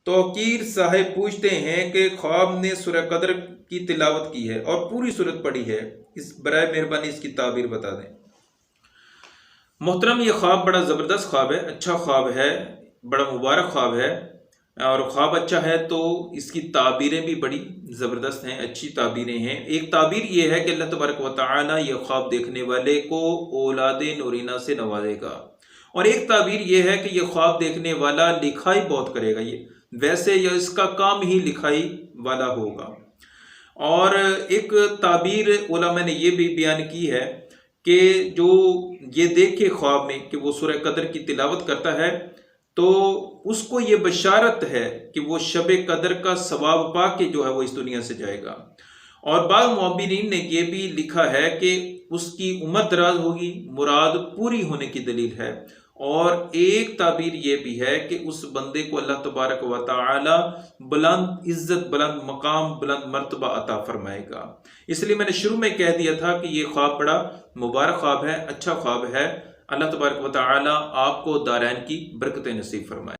तौकीर साहब पूछते हैं कि ख्वाब ने सूरह कदर की तिलावत की है और पूरी सूरत पढ़ी है, इस बराए मेहरबानी इसकी ताबीर बता दें। मोहतरम, ये ख्वाब बड़ा ज़बरदस्त ख्वाब है, अच्छा ख्वाब है, बड़ा मुबारक ख्वाब है। और ख्वाब अच्छा है तो इसकी ताबीरें भी बड़ी ज़बरदस्त हैं, अच्छी ताबीरें हैं। एक ताबीर ये है कि अल्लाह तबारक व तआला ये ख्वाब देखने वाले को औलाद नूरीना से नवाजेगा। और एक ताबीर ये है कि ये ख्वाब देखने वाला लिखाई बहुत करेगा, ये वैसे या इसका काम ही लिखाई वाला होगा। और एक ताबीर उलमा ने ये भी बयान की है कि जो ये देखे ख्वाब में कि वो सूरह कदर की तिलावत करता है तो उसको ये बशारत है कि वो शब कदर का सवाब पा के जो है वो इस दुनिया से जाएगा। और बाद मुअब्बिरीन ने ये भी लिखा है कि उसकी उम्र दराज होगी, मुराद पूरी होने की दलील है। और एक ताबीर ये भी है कि उस बंदे को अल्लाह तबारक व तआला बुलंद इज्जत, बुलंद मकाम, बुलंद मर्तबा अता फरमाएगा। इसलिए मैंने शुरू में कह दिया था कि ये ख्वाब बड़ा मुबारक ख्वाब है, अच्छा ख्वाब है। अल्लाह तबारक व तआला आपको दारैन की बरकतें नसीब फरमाए।